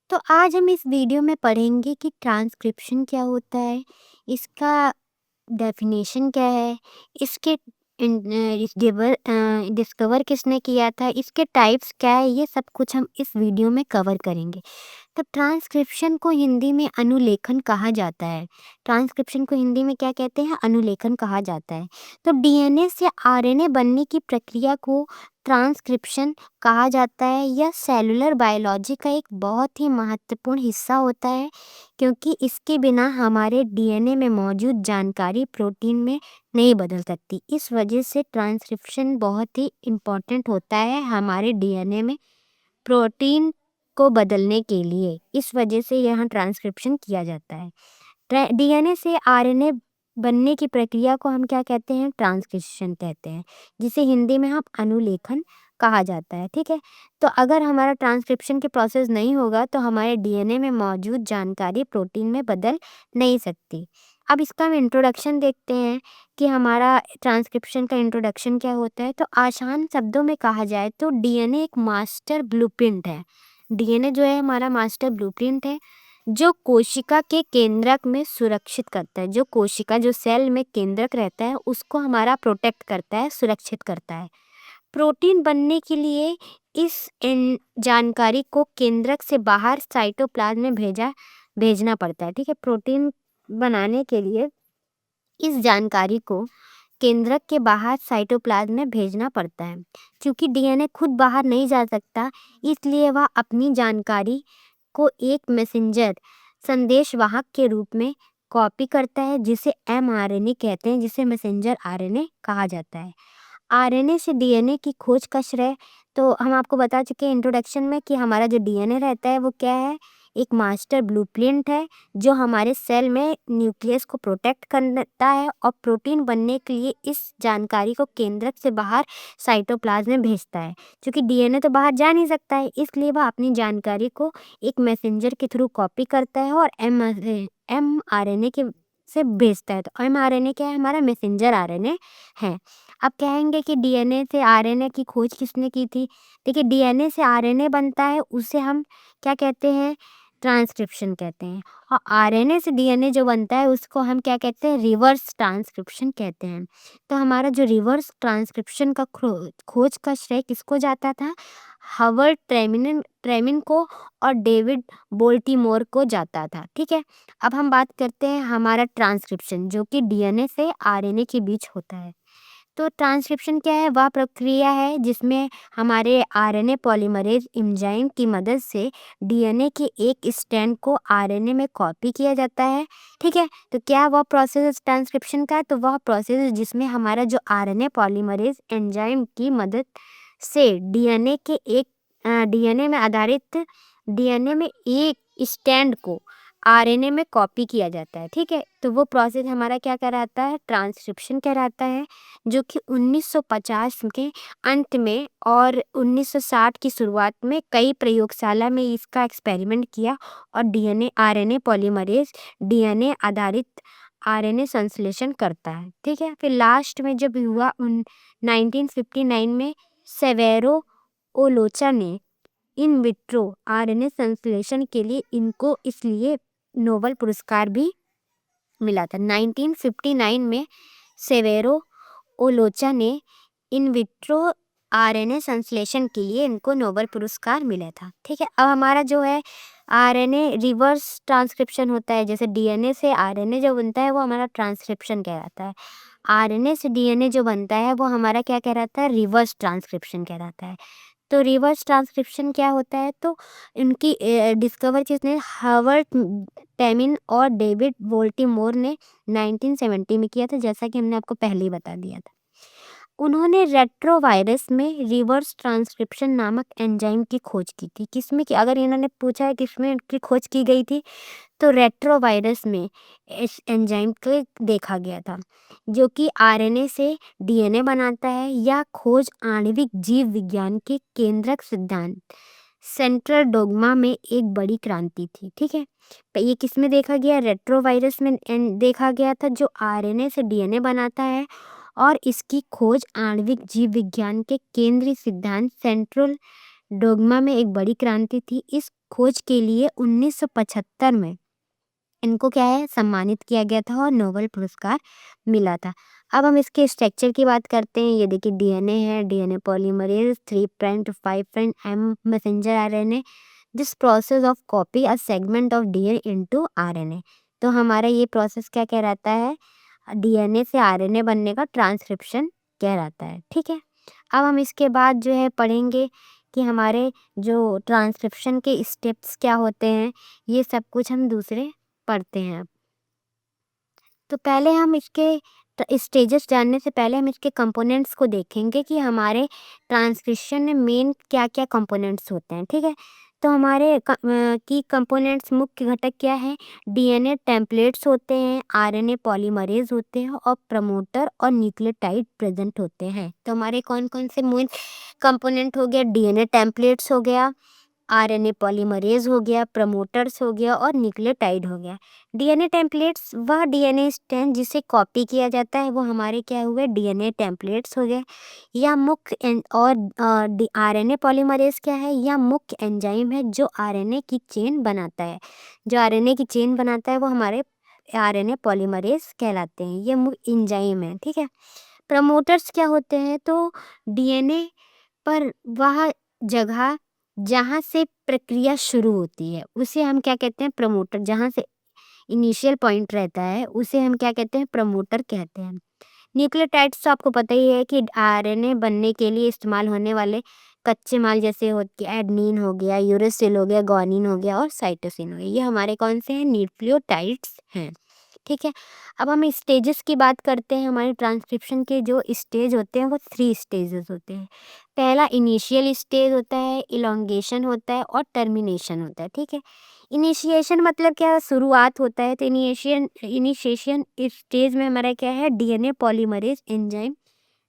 तो आज हम इस वीडियो में पढ़ेंगे कि ट्रांसक्रिप्शन क्या होता है, इसका डेफिनेशन क्या है, इसके डिस्कवर किसने किया था, इसके टाइप्स क्या है, ये सब कुछ हम इस वीडियो में कवर करेंगे। तो ट्रांसक्रिप्शन को हिंदी में अनुलेखन कहा जाता है। ट्रांसक्रिप्शन को हिंदी में क्या कहते हैं? अनुलेखन कहा जाता है। तो डीएनए से आरएनए बनने की प्रक्रिया को ट्रांसक्रिप्शन कहा जाता है। यह सेलुलर बायोलॉजी का एक बहुत ही महत्वपूर्ण हिस्सा होता है, क्योंकि इसके बिना हमारे डीएनए में मौजूद जानकारी प्रोटीन में नहीं बदल सकती। इस वजह से ट्रांसक्रिप्शन बहुत ही इम्पोर्टेंट होता है हमारे डीएनए में प्रोटीन को बदलने के लिए। इस वजह से यहाँ ट्रांसक्रिप्शन किया जाता है। डीएनए से आरएनए बनने की प्रक्रिया को हम क्या कहते हैं? ट्रांसक्रिप्शन कहते हैं, जिसे हिंदी में हम अनुलेखन कहा जाता है। ठीक है, तो अगर हमारा ट्रांसक्रिप्शन के प्रोसेस नहीं होगा तो हमारे डीएनए में मौजूद जानकारी प्रोटीन में बदल नहीं सकती। अब इसका हम इंट्रोडक्शन देखते हैं कि हमारा ट्रांसक्रिप्शन का इंट्रोडक्शन क्या होता है। तो आसान शब्दों में कहा जाए तो डीएनए एक मास्टर ब्लूप्रिंट है। डीएनए जो है हमारा मास्टर ब्लूप्रिंट है, जो कोशिका के केंद्रक में सुरक्षित करता है। जो कोशिका, जो सेल में केंद्रक रहता है, उसको हमारा प्रोटेक्ट करता है, सुरक्षित करता है। प्रोटीन बनने के लिए इस जानकारी को केंद्रक से बाहर साइटोप्लाज्म में भेजना पड़ता है। ठीक है, प्रोटीन बनाने के लिए इस जानकारी को केंद्रक के बाहर साइटोप्लाज्म में भेजना पड़ता है। क्योंकि डीएनए खुद बाहर नहीं जा सकता, इसलिए वह अपनी जानकारी को एक मैसेंजर, संदेशवाहक के रूप में कॉपी करता है, जिसे एमआरएनए कहते हैं, जिसे मैसेंजर आरएनए कहा जाता है। आरएनए से डीएनए की खोज का श्रेय, तो हम आपको बता चुके हैं इंट्रोडक्शन में कि हमारा जो डीएनए रहता है वो क्या है? एक मास्टर ब्लूप्रिंट है, जो हमारे सेल में न्यूक्लियस को प्रोटेक्ट करता है और प्रोटीन बनने के लिए इस जानकारी को केंद्रक से बाहर साइटोप्लाज्म में भेजता है। क्योंकि डीएनए तो बाहर जा नहीं सकता है, इसलिए वह अपनी जानकारी को एक मैसेंजर के थ्रू कॉपी करता है और एमआरएनए के से भेजता है। तो एमआरएनए क्या है? हमारा मैसेंजर आरएनए है। अब कहेंगे कि डीएनए से आरएनए की खोज किसने की थी? देखिए, डीएनए से आरएनए बनता है, उसे हम क्या कहते हैं? ट्रांसक्रिप्शन कहते हैं। और आरएनए से डीएनए जो बनता है उसको हम क्या कहते हैं? रिवर्स ट्रांसक्रिप्शन कहते हैं। तो हमारा जो रिवर्स ट्रांसक्रिप्शन का खोज का श्रेय किसको जाता था? हर्बर्ट ट्रेमिन को और डेविड बोल्टीमोर को जाता था। ठीक है, अब हम बात करते हैं हमारा ट्रांसक्रिप्शन, जो कि डीएनए से आरएनए के बीच होता है। तो ट्रांसक्रिप्शन क्या है? वह प्रक्रिया है जिसमें हमारे आरएनए पॉलीमरेज एंजाइम की मदद से डीएनए के एक स्ट्रैंड को आरएनए में कॉपी किया जाता है। ठीक है, तो क्या वह प्रोसेस ट्रांसक्रिप्शन का है? तो वह प्रोसेस जिसमें हमारा जो आरएनए पॉलीमरेज एंजाइम की मदद से डीएनए में आधारित डीएनए में एक स्ट्रैंड को आरएनए में कॉपी किया जाता है। ठीक है, तो वो प्रोसेस हमारा क्या कहलाता है? ट्रांसक्रिप्शन कहलाता है, जो कि 1950 के अंत में और 1960 की शुरुआत में कई प्रयोगशाला में इसका एक्सपेरिमेंट किया और डीएनए आरएनए पॉलीमरेज डीएनए आधारित आरएनए संश्लेषण करता है। ठीक है, फिर लास्ट में जब हुआ 1959 में सेवेरो ओलोचा ने इन विट्रो आरएनए संश्लेषण के लिए इनको इसलिए नोबेल पुरस्कार भी मिला था। 1959 में सेवेरो ओलोचा ने इन विट्रो आरएनए संश्लेषण के लिए इनको नोबेल पुरस्कार मिला था। ठीक है, अब हमारा जो है आरएनए रिवर्स ट्रांसक्रिप्शन होता है। जैसे डीएनए से आरएनए जो बनता है वो हमारा ट्रांसक्रिप्शन कहलाता है। आरएनए से डीएनए जो बनता है वो हमारा क्या कहलाता है? रिवर्स ट्रांसक्रिप्शन कहलाता है। तो रिवर्स ट्रांसक्रिप्शन क्या होता है? तो इनकी डिस्कवर किसने? हर्बर्ट टेमिन और डेविड बोल्टीमोर ने 1970 में किया था, जैसा कि हमने आपको पहले ही बता दिया था। उन्होंने रेट्रोवायरस में रिवर्स ट्रांसक्रिप्शन नामक एंजाइम की खोज की थी। किसमें की? अगर इन्होंने पूछा है किसमें इनकी खोज की गई थी, तो रेट्रोवायरस में इस एंजाइम को देखा गया था, जो कि आरएनए से डीएनए बनाता है। यह खोज आणविक जीव विज्ञान के केंद्रक सिद्धांत सेंट्रल डोग्मा में एक बड़ी क्रांति थी। ठीक है, तो ये किसमें देखा गया? रेट्रोवायरस में देखा गया था, जो आरएनए से डीएनए बनाता है, और इसकी खोज आणविक जीव विज्ञान के केंद्रीय सिद्धांत सेंट्रल डोग्मा में एक बड़ी क्रांति थी। इस खोज के लिए 1975 में इनको क्या है सम्मानित किया गया था और नोबेल पुरस्कार मिला था। अब हम इसके स्ट्रक्चर की बात करते हैं। ये देखिए डीएनए है, DNA polymerase 3' to 5' m messenger RNA this process of copy a segment of DNA into RNA. तो हमारा ये प्रोसेस क्या कहलाता है, डीएनए से आरएनए बनने का ट्रांसक्रिप्शन कहलाता है। ठीक है, अब हम इसके बाद जो है पढ़ेंगे कि हमारे जो ट्रांसक्रिप्शन के स्टेप्स क्या होते हैं, ये सब कुछ हम दूसरे पढ़ते हैं। तो पहले हम इसके स्टेजेस जानने से पहले हम इसके कंपोनेंट्स को देखेंगे कि हमारे ट्रांसक्रिप्शन में मेन क्या क्या कंपोनेंट्स होते हैं। ठीक है, तो हमारे की कंपोनेंट्स मुख्य घटक क्या है, डीएनए टेम्पलेट्स होते हैं, आरएनए पॉलीमरेज होते हैं और प्रमोटर और न्यूक्लियोटाइड प्रेजेंट होते हैं। तो हमारे कौन कौन से मेन कंपोनेंट हो गया, डीएनए टेम्पलेट्स हो गया, आरएनए पॉलीमरेज हो गया, प्रमोटर्स हो गया और न्यूक्लियोटाइड हो गया। डीएनए टेम्पलेट्स वह डीएनए स्ट्रैंड जिसे कॉपी किया जाता है वो हमारे क्या हुए, डीएनए टेम्पलेट्स हो गए। या और आरएनए पॉलीमरेज क्या है, या मुख्य एंजाइम है जो आरएनए की चेन बनाता है। जो आरएनए की चेन बनाता है वो हमारे आरएनए पॉलीमरेज कहलाते हैं, ये मुख्य एंजाइम है। ठीक है, प्रमोटर्स क्या होते हैं, तो डीएनए पर वह जगह जहाँ से प्रक्रिया शुरू होती है उसे हम क्या कहते हैं, प्रमोटर। जहाँ से इनिशियल पॉइंट रहता है उसे हम क्या कहते हैं, प्रमोटर कहते हैं। न्यूक्लियोटाइड्स तो आपको पता ही है कि आरएनए बनने के लिए इस्तेमाल होने वाले कच्चे माल जैसे होते एडनिन हो गया, यूरेसिल हो गया, ग्वानिन हो गया और साइटोसिन हो गया, ये हमारे कौन से हैं, न्यूक्लियोटाइड्स हैं। ठीक है, अब हम स्टेजेस की बात करते हैं। हमारे ट्रांसक्रिप्शन के जो स्टेज होते हैं वो 3 स्टेजेस होते हैं। पहला इनिशियल स्टेज होता है, इलोंगेशन होता है और टर्मिनेशन होता है। ठीक है, इनिशिएशन मतलब क्या, शुरुआत होता है। तो इनिशिएशन स्टेज में हमारा क्या है, डीएनए पॉलीमरेज एंजाइम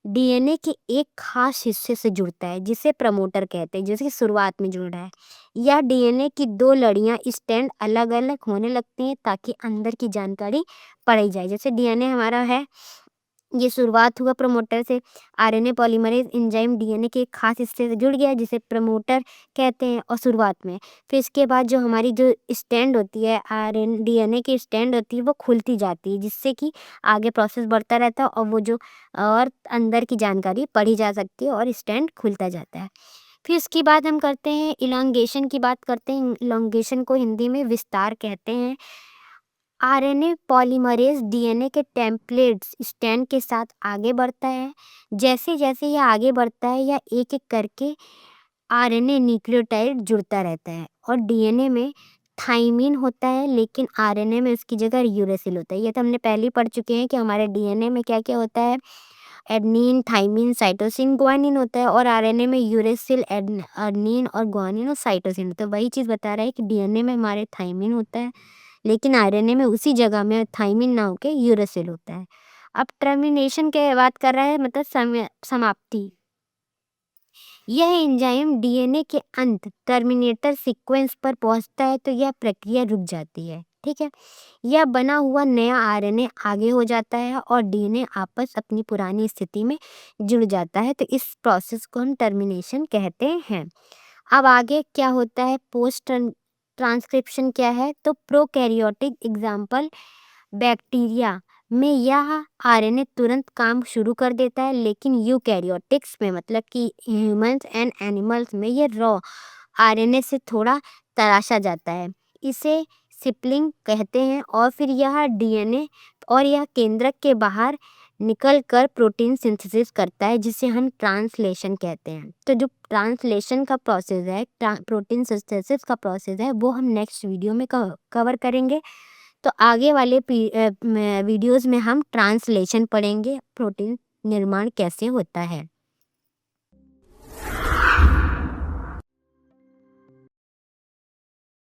डीएनए के एक खास हिस्से से जुड़ता है जिसे प्रमोटर कहते हैं, जैसे शुरुआत में जुड़ रहा है। या डीएनए की दो लड़ियां स्टैंड अलग अलग होने लगती हैं ताकि अंदर की जानकारी पढ़ी जाए। जैसे डीएनए हमारा है, ये शुरुआत हुआ प्रमोटर से, आरएनए पॉलीमरेज एंजाइम डीएनए के एक खास हिस्से से जुड़ गया जिसे प्रमोटर कहते हैं और शुरुआत में। फिर इसके बाद जो हमारी जो स्टैंड होती है, आरएन डीएनए की स्टैंड होती है वो खुलती जाती है जिससे कि आगे प्रोसेस बढ़ता रहता है और वो जो और अंदर की जानकारी पढ़ी जा सकती है और स्टैंड खुलता जाता है। फिर इसके बाद हम करते हैं इलांगेशन की बात करते हैं। इलांगेशन को हिंदी में विस्तार कहते हैं। आरएनए पॉलीमरेज डीएनए के टेम्पलेट्स स्ट्रैंड के साथ आगे बढ़ता है। जैसे जैसे यह आगे बढ़ता है या एक एक करके आरएनए न्यूक्लियोटाइड जुड़ता रहता है और डीएनए में थाइमिन होता है लेकिन आरएनए में उसकी जगह यूरेसिल होता है। ये तो हमने पहले ही पढ़ चुके हैं कि हमारे डीएनए में क्या क्या होता है, एडनिन, थाइमिन, साइटोसिन, ग्वानिन होता है और आरएनए में यूरेसिल, एडनिन और ग्वानिन और साइटोसिन। तो वही चीज़ बता रहा है कि डीएनए में हमारे थाइमिन होता है लेकिन आरएनए में उसी जगह में थाइमिन ना होके यूरेसिल होता है। अब टर्मिनेशन के बात कर रहा है, मतलब समाप्ति। यह एंजाइम डीएनए के अंत टर्मिनेटर सीक्वेंस पर पहुंचता है तो यह प्रक्रिया रुक जाती है। ठीक है, यह बना हुआ नया आरएनए आगे हो जाता है और डीएनए आपस अपनी पुरानी स्थिति में जुड़ जाता है। तो इस प्रोसेस को हम टर्मिनेशन कहते हैं। अब आगे क्या होता है, पोस्ट ट्रांसक्रिप्शन क्या है, तो प्रोकैरियोटिक एग्जाम्पल बैक्टीरिया में यह आरएनए तुरंत काम शुरू कर देता है लेकिन यूकैरियोटिक्स में मतलब कि ह्यूमंस एंड एनिमल्स में ये रॉ आरएनए से थोड़ा तराशा जाता है। इसे सिपलिंग कहते हैं और फिर यह डीएनए और यह केंद्रक के बाहर निकल कर प्रोटीन सिंथेसिस करता है जिसे हम ट्रांसलेशन कहते हैं। तो जो ट्रांसलेशन का प्रोसेस है, प्रोटीन सिंथेसिस का प्रोसेस है, वो हम नेक्स्ट वीडियो में कवर करेंगे। तो आगे वाले वीडियोस में हम ट्रांसलेशन पढ़ेंगे, प्रोटीन निर्माण कैसे होता है।